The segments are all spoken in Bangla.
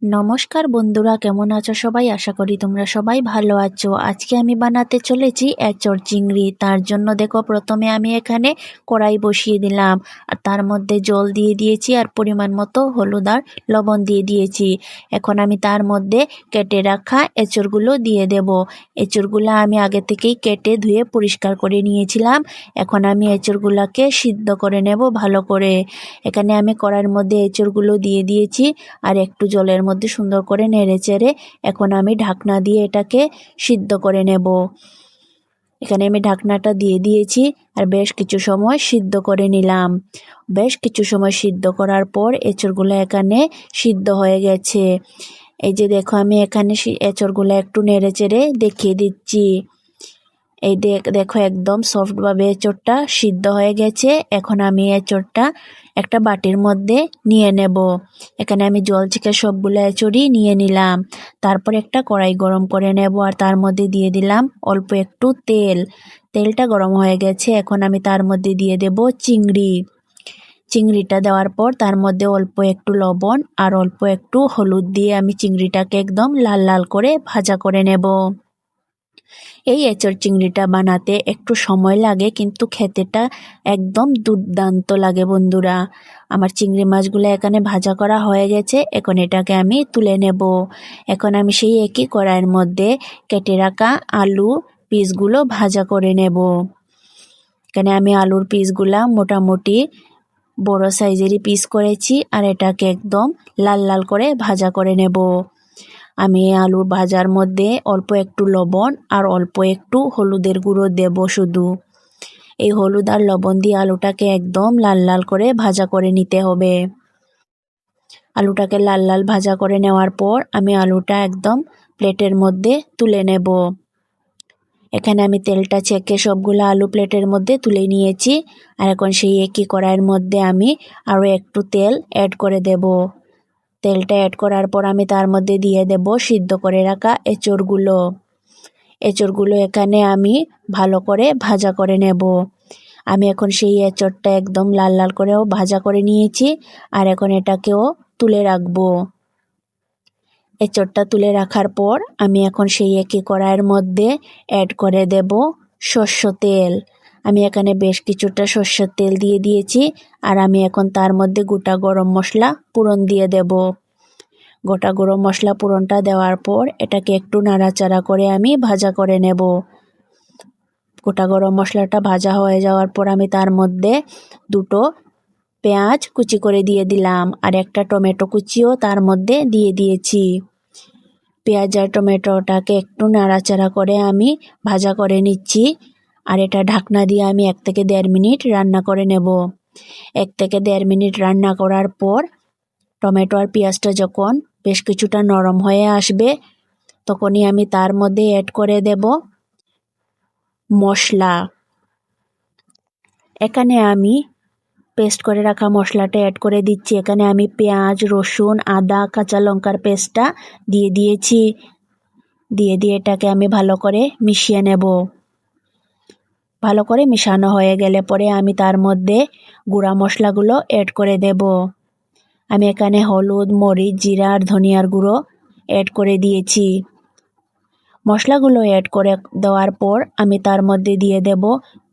নমস্কার বন্ধুরা, কেমন আছো সবাই? আশা করি তোমরা সবাই ভালো আছো। আজকে আমি বানাতে চলেছি এঁচড় চিংড়ি। তার জন্য দেখো, প্রথমে আমি এখানে কড়াই বসিয়ে দিলাম আর তার মধ্যে জল দিয়ে দিয়েছি আর পরিমাণ মতো হলুদ আর লবণ দিয়ে দিয়েছি। এখন আমি তার মধ্যে কেটে রাখা এঁচড়গুলো দিয়ে দেব। এঁচড়গুলো আমি আগে থেকেই কেটে ধুয়ে পরিষ্কার করে নিয়েছিলাম। এখন আমি এঁচড়গুলোকে সিদ্ধ করে নেব ভালো করে। এখানে আমি কড়াইয়ের মধ্যে এঁচড়গুলো দিয়ে দিয়েছি আর একটু জলের মধ্যে সুন্দর করে নেড়েচেড়ে এখন আমি ঢাকনা দিয়ে এটাকে সিদ্ধ করে নেব। এখানে আমি ঢাকনাটা দিয়ে দিয়েছি আর বেশ কিছু সময় সিদ্ধ করে নিলাম। বেশ কিছু সময় সিদ্ধ করার পর এঁচড়গুলো এখানে সিদ্ধ হয়ে গেছে। এই যে দেখো, আমি এখানে এঁচড়গুলো একটু নেড়েচেড়ে দেখিয়ে দিচ্ছি। এই দেখো, একদম সফটভাবে এঁচড়টা সিদ্ধ হয়ে গেছে। এখন আমি এঁচড়টা একটা বাটির মধ্যে নিয়ে নেব। এখানে আমি জল ছেঁকে সবগুলো এঁচড়ই নিয়ে নিলাম। তারপর একটা কড়াই গরম করে নেব আর তার মধ্যে দিয়ে দিলাম অল্প একটু তেল। তেলটা গরম হয়ে গেছে, এখন আমি তার মধ্যে দিয়ে দেব চিংড়ি। চিংড়িটা দেওয়ার পর তার মধ্যে অল্প একটু লবণ আর অল্প একটু হলুদ দিয়ে আমি চিংড়িটাকে একদম লাল লাল করে ভাজা করে নেব। এই এঁচড় চিংড়িটা বানাতে একটু সময় লাগে, কিন্তু খেতেটা একদম দুর্দান্ত লাগে বন্ধুরা। আমার চিংড়ি মাছগুলো এখানে ভাজা করা হয়ে গেছে। এখন এটাকে আমি তুলে নেব। এখন আমি সেই একই কড়াইয়ের মধ্যে কেটে রাখা আলু পিসগুলো ভাজা করে নেব। এখানে আমি আলুর পিসগুলা মোটামুটি বড় সাইজেরই পিস করেছি আর এটাকে একদম লাল লাল করে ভাজা করে নেব। আমি আলু ভাজার মধ্যে অল্প একটু লবণ আর অল্প একটু হলুদের গুঁড়ো দেব শুধু। এই হলুদ আর লবণ দিয়ে আলুটাকে একদম লাল লাল করে ভাজা করে নিতে হবে। আলুটাকে লাল লাল ভাজা করে নেওয়ার পর আমি আলুটা একদম প্লেটের মধ্যে তুলে নেব। এখানে আমি তেলটা ছেঁকে সবগুলো আলু প্লেটের মধ্যে তুলে নিয়েছি আর এখন সেই একই কড়াইয়ের মধ্যে আমি আরও একটু তেল অ্যাড করে দেব। তেলটা অ্যাড করার পর আমি তার মধ্যে দিয়ে দেব সিদ্ধ করে রাখা এঁচড়গুলো। এঁচড়গুলো এখানে আমি ভালো করে ভাজা করে নেব। আমি এখন সেই এঁচড়টা একদম লাল লাল করেও ভাজা করে নিয়েছি আর এখন এটাকেও তুলে রাখবো। এঁচড়টা তুলে রাখার পর আমি এখন সেই একই কড়াইয়ের মধ্যে অ্যাড করে দেব সরষের তেল। আমি এখানে বেশ কিছুটা সরষের তেল দিয়ে দিয়েছি আর আমি এখন তার মধ্যে গোটা গরম মশলা ফোড়ন দিয়ে দেব। গোটা গরম মশলা ফোড়নটা দেওয়ার পর এটাকে একটু নাড়াচাড়া করে আমি ভাজা করে নেব। গোটা গরম মশলাটা ভাজা হয়ে যাওয়ার পর আমি তার মধ্যে দুটো পেঁয়াজ কুচি করে দিয়ে দিলাম আর একটা টমেটো কুচিও তার মধ্যে দিয়ে দিয়েছি। পেঁয়াজ আর টমেটোটাকে একটু নাড়াচাড়া করে আমি ভাজা করে নিচ্ছি আর এটা ঢাকনা দিয়ে আমি 1 থেকে 1.5 মিনিট রান্না করে নেব। 1 থেকে 1.5 মিনিট রান্না করার পর টমেটো আর পেঁয়াজটা যখন বেশ কিছুটা নরম হয়ে আসবে, তখনই আমি তার মধ্যে অ্যাড করে দেব মশলা। এখানে আমি পেস্ট করে রাখা মশলাটা অ্যাড করে দিচ্ছি। এখানে আমি পেঁয়াজ, রসুন, আদা, কাঁচা লঙ্কার পেস্টটা দিয়ে দিয়েছি। দিয়ে এটাকে আমি ভালো করে মিশিয়ে নেব। ভালো করে মিশানো হয়ে গেলে পরে আমি তার মধ্যে গুঁড়া মশলাগুলো অ্যাড করে দেব। আমি এখানে হলুদ, মরিচ, জিরা আর ধনিয়ার গুঁড়ো অ্যাড করে দিয়েছি। মশলাগুলো অ্যাড করে দেওয়ার পর আমি তার মধ্যে দিয়ে দেব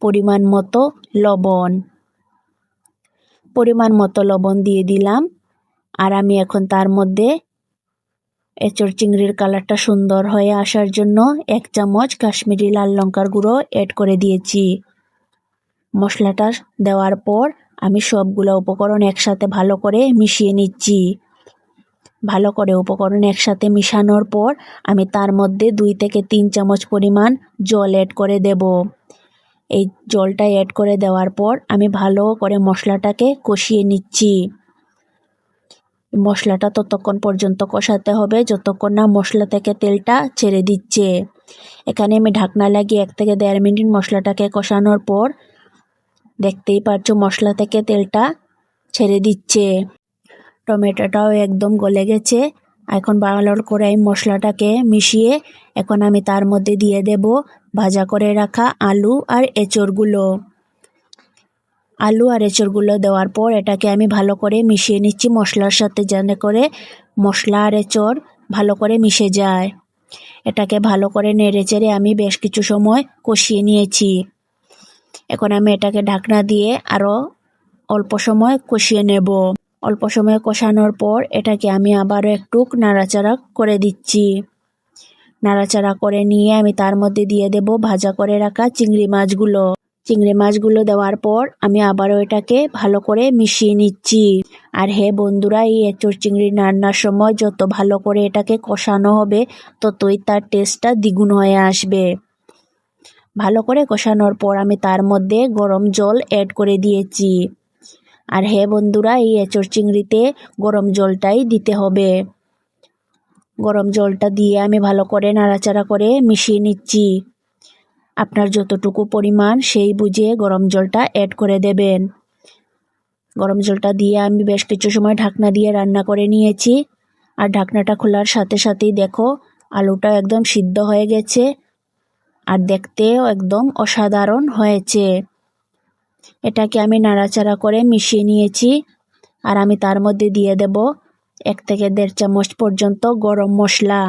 পরিমাণ মতো লবণ। পরিমাণ মতো লবণ দিয়ে দিলাম আর আমি এখন তার মধ্যে এঁচড় চিংড়ির কালারটা সুন্দর হয়ে আসার জন্য 1 চামচ কাশ্মীরি লাল লঙ্কার গুঁড়ো অ্যাড করে দিয়েছি। মশলাটা দেওয়ার পর আমি সবগুলো উপকরণ একসাথে ভালো করে মিশিয়ে নিচ্ছি। ভালো করে উপকরণ একসাথে মিশানোর পর আমি তার মধ্যে 2 থেকে 3 চামচ পরিমাণ জল অ্যাড করে দেব। এই জলটা অ্যাড করে দেওয়ার পর আমি ভালো করে মশলাটাকে কষিয়ে নিচ্ছি। মশলাটা ততক্ষণ পর্যন্ত কষাতে হবে যতক্ষণ না মশলা থেকে তেলটা ছেড়ে দিচ্ছে। এখানে আমি ঢাকনা লাগিয়ে 1 থেকে 1.5 মিনিট মশলাটাকে কষানোর পর দেখতেই পাচ্ছ মশলা থেকে তেলটা ছেড়ে দিচ্ছে। টমেটোটাও একদম গলে গেছে। এখন ভালো করে এই মশলাটাকে মিশিয়ে এখন আমি তার মধ্যে দিয়ে দেব ভাজা করে রাখা আলু আর এঁচড়গুলো। আলু আর এঁচড়গুলো দেওয়ার পর এটাকে আমি ভালো করে মিশিয়ে নিচ্ছি মশলার সাথে, যেন করে মশলা আর এঁচড় ভালো করে মিশে যায়। এটাকে ভালো করে নেড়েচেড়ে আমি বেশ কিছু সময় কষিয়ে নিয়েছি। এখন আমি এটাকে ঢাকনা দিয়ে আরও অল্প সময় কষিয়ে নেব। অল্প সময় কষানোর পর এটাকে আমি আবারও একটু নাড়াচাড়া করে দিচ্ছি। নাড়াচাড়া করে নিয়ে আমি তার মধ্যে দিয়ে দেব ভাজা করে রাখা চিংড়ি মাছগুলো। চিংড়ি মাছগুলো দেওয়ার পর আমি আবারও এটাকে ভালো করে মিশিয়ে নিচ্ছি। আর হ্যাঁ বন্ধুরা, এই এঁচড় চিংড়ি রান্নার সময় যত ভালো করে এটাকে কষানো হবে ততই তার টেস্টটা দ্বিগুণ হয়ে আসবে। ভালো করে কষানোর পর আমি তার মধ্যে গরম জল অ্যাড করে দিয়েছি। আর হ্যাঁ বন্ধুরা, এই এঁচড় চিংড়িতে গরম জলটাই দিতে হবে। গরম জলটা দিয়ে আমি ভালো করে নাড়াচাড়া করে মিশিয়ে নিচ্ছি। আপনার যতটুকু পরিমাণ সেই বুঝে গরম জলটা অ্যাড করে দেবেন। গরম জলটা দিয়ে আমি বেশ কিছু সময় ঢাকনা দিয়ে রান্না করে নিয়েছি। আর ঢাকনাটা খোলার সাথে সাথেই দেখো আলুটা একদম সিদ্ধ হয়ে গেছে আর দেখতেও একদম অসাধারণ হয়েছে। এটাকে আমি নাড়াচাড়া করে মিশিয়ে নিয়েছি। আর আমি তার মধ্যে দিয়ে দেব 1 থেকে 1.5 চামচ পর্যন্ত গরম মশলা।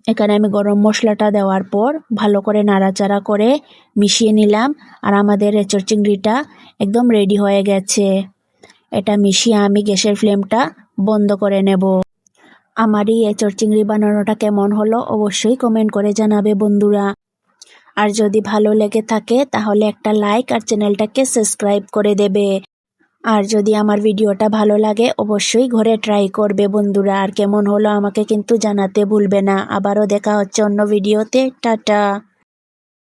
এখানে আমি গরম মশলাটা দেওয়ার পর ভালো করে নাড়াচাড়া করে মিশিয়ে নিলাম। আর আমাদের এঁচড় চিংড়িটা একদম রেডি হয়ে গেছে। এটা মিশিয়ে আমি গ্যাসের ফ্লেমটা বন্ধ করে নেব। আমার এই এঁচড় চিংড়ি বানানোটা কেমন হলো অবশ্যই কমেন্ট করে জানাবে বন্ধুরা। আর যদি ভালো লেগে থাকে তাহলে একটা লাইক আর চ্যানেলটাকে সাবস্ক্রাইব করে দেবে। আর যদি আমার ভিডিওটা ভালো লাগে অবশ্যই ঘরে ট্রাই করবে বন্ধুরা। আর কেমন হলো আমাকে কিন্তু জানাতে ভুলবে না। আবারও দেখা হচ্ছে অন্য ভিডিওতে। টাটা।